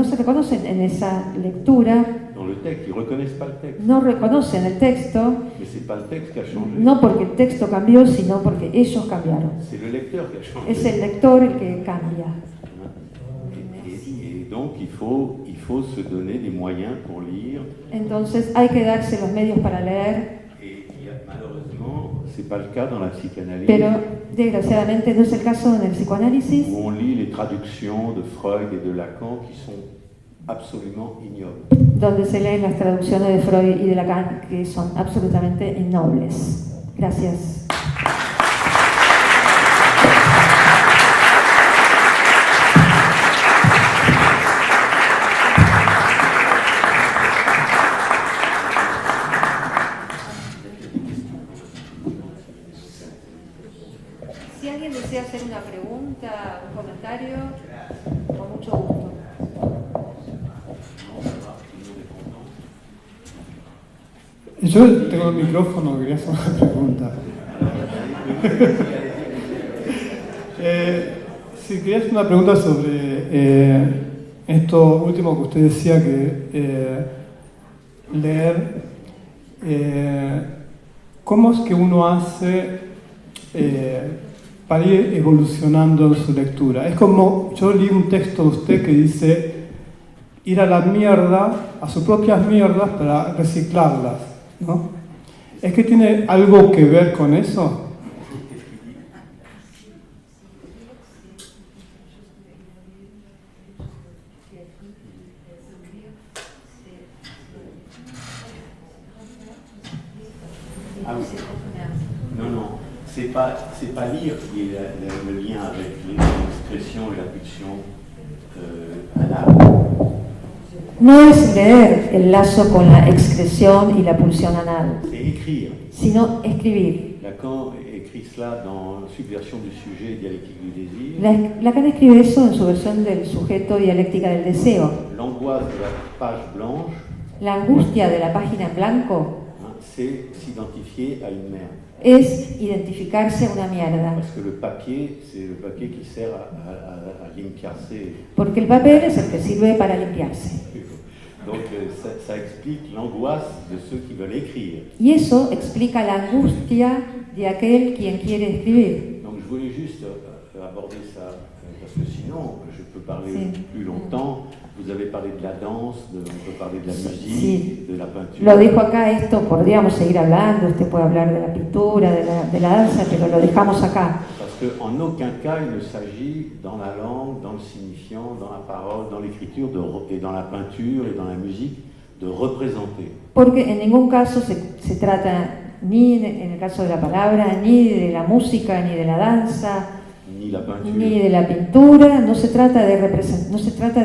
se reconocen en esa lectura, Dans le texte, ils reconnaissent pas le texte. no reconocen el texto, Mais c'est pas le texte qui a changé. no porque el texto cambió, sino porque ellos cambiaron. C'est le lecteur qui a changé. Es el lector el que cambia. Et donc, il faut se donner des moyens pour lire. Entonces hay que darse los medios para leer, Et malheureusement, c'est pas le cas dans la psychanalyse, pero desgraciadamente no es el caso en el psicoanálisis, où on lit les traductions de Freud et de Lacan qui sont absolument ignobles. donde se leen las traducciones de Freud y de Lacan que son absolutamente innobles. Gracias. Si alguien desea hacer una pregunta, un comentario, con mucho gusto. Yo tengo el micrófono, quería hacer una pregunta. Sí, quería hacer una pregunta sobre esto último que usted decía, que leer, ¿cómo es que uno hace para ir evolucionando en su lectura? Es como, yo leí un texto de usted que dice ir a la mierda, a sus propias mierdas para reciclarlas, ¿no? ¿Es que tiene algo que ver con eso? Ah oui. Non, c'est pas lire qui est le lien avec l'expression et la pulsion anale. No es leer el lazo con la excreción y la pulsión anal, C'est écrire. sino escribir. Lacan écrit cela dans Subversion du sujet et dialectique du désir. Lacan escribe eso en su versión del sujeto dialéctica del deseo. L'angoisse de la page blanche, La angustia de la página en blanco c'est s'identifier à une merde. es identificarse a una mierda. Parce que le papier, c'est le papier qui sert à limpiarse. Porque el papel es el que sirve para limpiarse. Donc ça explique l'angoisse de ceux qui veulent écrire. Y eso explica la angustia de aquel quien quiere escribir. Donc je voulais juste aborder ça, parce que sinon je peux parler Sí. plus longtemps. Vous avez parlé de la danse, on peut parler de la musique, Sí. de la peinture. Lo dijo acá, esto podríamos seguir hablando, usted puede hablar de la pintura, de la danza, pero lo dejamos acá. Parce qu'en aucun cas il ne s'agit dans la langue, dans le signifiant, dans la parole, dans l'écriture et dans la peinture et dans la musique de représenter. Porque en ningún caso se trata, ni en el caso de la palabra, ni de la música, ni de la danza, Ni la peinture. ni de la pintura, no se trata de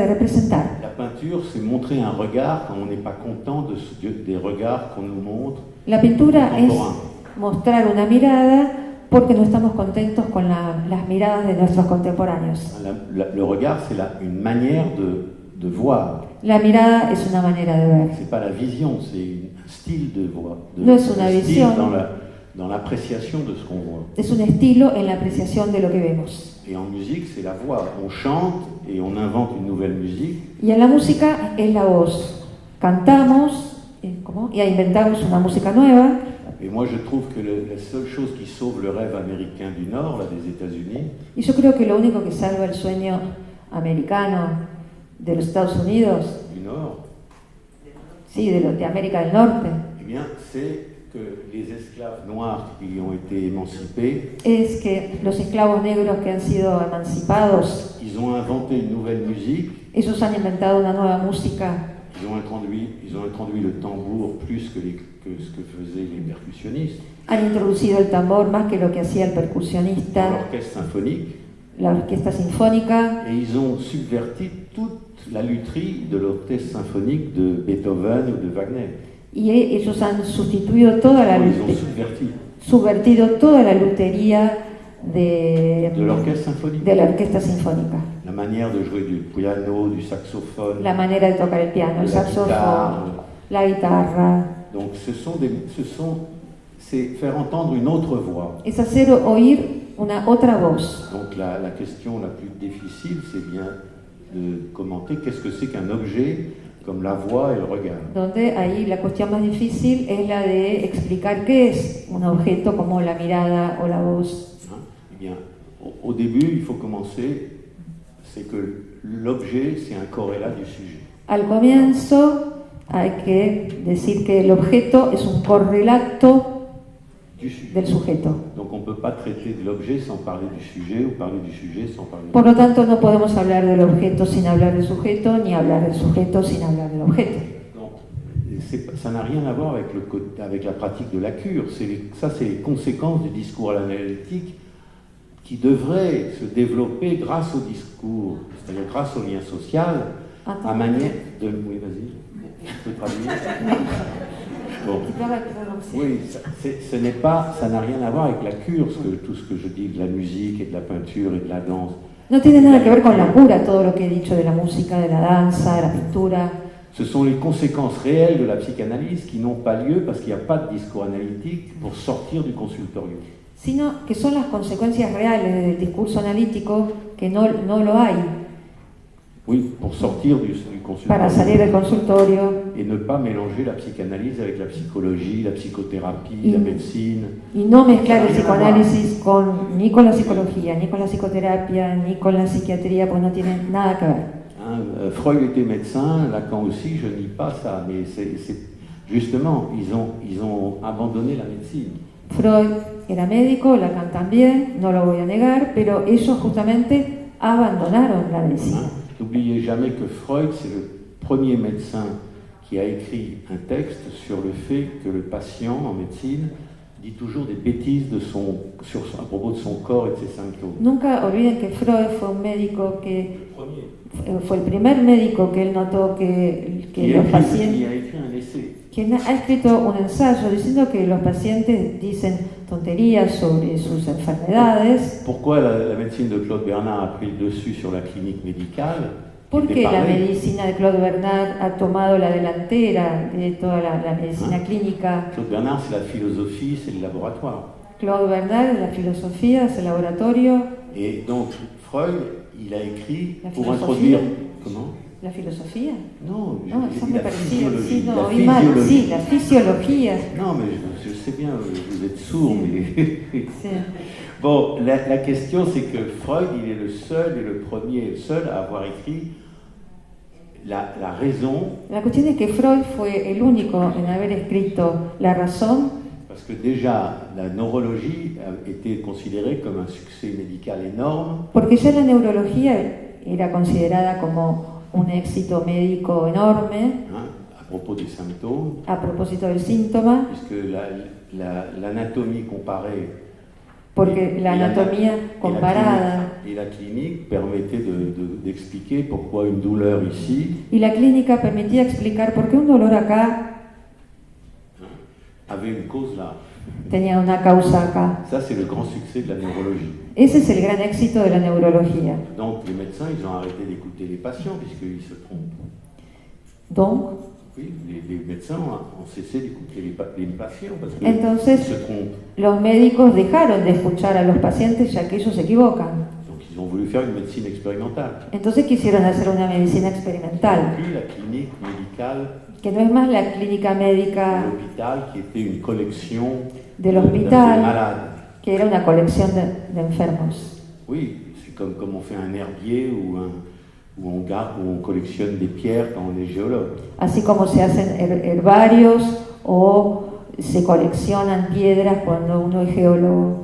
representar. La peinture, c'est montrer un regard quand on n'est pas content des regards qu'on nous montre. La pintura es contemporains. mostrar una mirada porque no estamos contentos con las miradas de nuestros contemporáneos. Le regard, c'est une manière de voir. La mirada es una manera de ver. C'est pas la vision, c'est un style de voir. No es una un style visión. dans l'appréciation de ce qu'on voit. Es un estilo en la apreciación de lo que vemos. Et en musique, c'est la voix. On chante et on invente une nouvelle musique. Y en la música es la voz. Cantamos y inventamos una música nueva. Et moi, je trouve que la seule chose qui sauve le rêve américain du Nord, là, des États-Unis, Y yo creo que lo único que salva el sueño americano de los Estados Unidos, du Nord, sí, de América del Norte, eh bien, c'est que les esclaves noirs qui ont été émancipés, es que los esclavos negros que han sido emancipados, ils ont inventé une nouvelle musique. ellos han inventado una nueva música. Ils ont introduit le tambour plus que ce que faisaient les percussionnistes. Han introducido el tambor más que lo que hacía el Dans percusionista, l'orchestre symphonique. la orquesta sinfónica, Et ils ont subverti toute la lutherie de l'orchestre symphonique de Beethoven ou de Wagner. y ellos han sustituido toda la Ils ont subvertido toda la lutería de l'orchestre symphonique. la orquesta sinfónica. La manière de jouer du piano, du saxophone. La manera de tocar el piano, el La saxofón, guitare. la guitarra. Donc c'est faire entendre une autre voix. Es hacer oír una otra voz. Donc la question la plus difficile, c'est bien de commenter qu'est-ce que c'est qu'un objet comme la voix et le regard. Donde ahí la cuestión más difícil es la de explicar qué es un objeto como la mirada o la voz. Eh bien, au début, il faut commencer, c'est que l'objet, c'est un corrélat du sujet. Al comienzo hay que decir que el objeto es un correlato Du sujet. del sujeto. Donc on ne peut pas traiter de l'objet sans parler du sujet, ou parler du sujet sans parler Por lo tanto, no podemos hablar del objeto sin hablar del sujeto, ni hablar del sujeto sin hablar del objeto. Donc, ça n'a rien à voir avec la pratique de la cure. Ça, c'est les conséquences du discours analytique qui devrait se développer grâce au discours, c'est-à-dire grâce au lien social, à manière de... Oui, vas-y, je peux traduire. Bon. Sí. Oui, ça n'a rien à voir avec la cure, tout ce que je dis de la musique et de la peinture et de la danse. No tiene nada que ver con la cura, todo lo que he dicho de la música, de la danza, de la pintura. Ce sont les conséquences réelles de la psychanalyse qui n'ont pas lieu parce qu'il n'y a pas de discours analytique pour sortir du consultorium. Sino que son las consecuencias reales del discurso analítico que no lo hay. Oui, pour sortir du Para consultorium. salir del consultorio. Et ne pas mélanger la psychanalyse avec la psychologie, la psychothérapie, la médecine. Y no mezclar el psicoanálisis ni con la psicología, ni con la psicoterapia, ni con la psiquiatría, pues no tienen nada que ver. Freud était médecin, Lacan aussi, je nie pas ça, mais justement, ils ont abandonné la médecine. Freud era médico, Lacan también, no lo voy a negar, pero ellos justamente abandonaron la medicina. N'oubliez jamais que Freud, c'est le premier médecin qui a écrit un texte sur le fait que le patient en médecine dit toujours des bêtises à propos de son corps et de ses symptômes. Nunca olviden que Freud fue un médico fue el primer médico que él notó que los pacientes... Il a écrit un essai. Quien ha escrito un ensayo diciendo que los pacientes dicen tonterías sobre sus enfermedades. Pourquoi la médecine de Claude Bernard a pris le dessus sur la clinique médicale? ¿Por qué la medicina de Claude Bernard ha tomado la delantera de toda la medicina clínica? Claude Bernard, c'est la philosophie, c'est le laboratoire. Claude Bernard, la filosofía, es el laboratorio. Et donc, Freud, il a écrit La pour philosophie. introduire... Comment? ¿La filosofía? Non, eso me la parecía. physiologie. Sí, no, La oí mal. physiologie. Sí, la fisiología. Non, mais je sais bien, vous êtes sourd, mais... Sí. Bon, la question, c'est que Freud, il est le seul et le premier seul à avoir écrit la raison. La cuestión es que Freud fue el único en haber escrito la razón. Parce que déjà, la neurologie a été considérée comme un succès médical énorme. Porque ya la neurología era considerada como un éxito médico enorme. À propos des symptômes. A propósito del síntoma. Puisque l'anatomie comparée. Porque la anatomía comparada et la clinique permettait d'expliquer pourquoi une douleur ici. Y la clínica permitía explicar por qué un dolor acá avait une cause là. Tenía una causa acá. Ça, c'est le grand succès de la neurologie. Ese es el gran éxito de la neurología. Donc, les médecins, ils ont arrêté d'écouter les patients puisqu'ils se trompent. Donc, oui, les médecins ont cessé d'écouter les patients parce qu'ils entonces, se trompent. Los médicos dejaron de escuchar a los pacientes ya que ellos se equivocan. Donc, ils ont voulu faire une médecine expérimentale. Entonces quisieron hacer una medicina experimental. Plus la clinique médicale. Que no es más la clínica médica l'hôpital, qui était une collection del hospital, que era una colección de enfermos. Oui, c'est comme on fait un herbier où on collectionne des pierres quand on est géologue. Así como se hacen herbarios o se coleccionan piedras cuando uno es geólogo.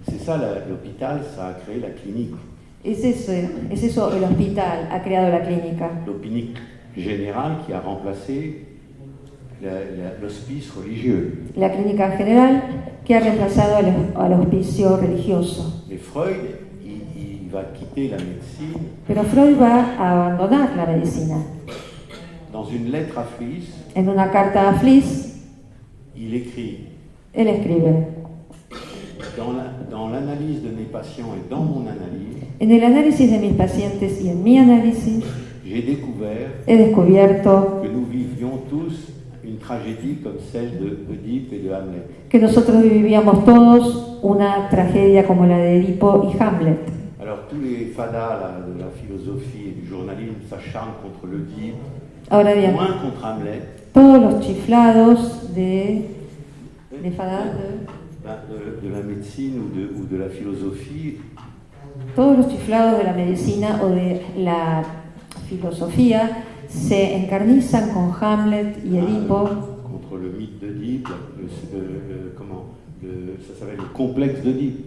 C'est ça, l'hôpital, ça a créé la clinique. Es eso, el hospital ha creado la clínica. L'hôpital général qui a remplacé l'hospice religieux. La clínica general que ha reemplazado al hospicio religioso. Mais Freud, il va quitter la médecine. Pero Freud va a abandonar la medicina. Dans une lettre à Fliess, en una carta a Fliess, il écrit. Él escribe. Dans l'analyse de mes patients et dans mon analyse. En el análisis de mis pacientes y en mi análisis. He descubierto que nous vivions tous une tragédie comme celle d'Oedipe et de Hamlet. Que nosotros vivíamos todos una tragedia como la de Edipo y Hamlet. Alors tous les fadas de la philosophie et du journalisme s'acharnent contre l'Oedipe, moins contre Hamlet. Todos los chiflados de fadas de la médecine ou de la philosophie. Todos los chiflados de la medicina o de la filosofía se encarnizan con Hamlet y Edipo. Contre le mythe d'Oedipe, ça s'appelle le complexe d'Oedipe.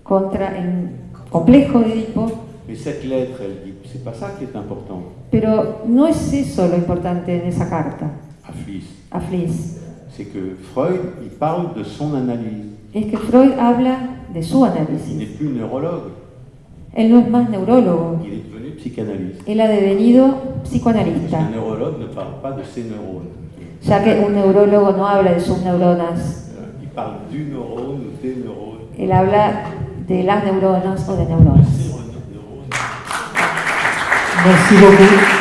Contra el complejo de Edipo. Mais cette lettre, elle dit, c'est pas ça qui est important. Pero no es eso lo importante en esa carta. A Fliess. C'est que Freud, il parle de son analyse. Es que Freud habla de su análisis. Il n'est plus neurologue. Él no es más neurólogo. Il est devenu psychanalyste. Él ha devenido psicoanalista. Parce qu'un neurologue ne parle pas de ses neurones. ya que un neurólogo no habla de subneuronas. Il parle du neurone ou des neurones. Él habla de las neuronas o de neuronas. Merci beaucoup.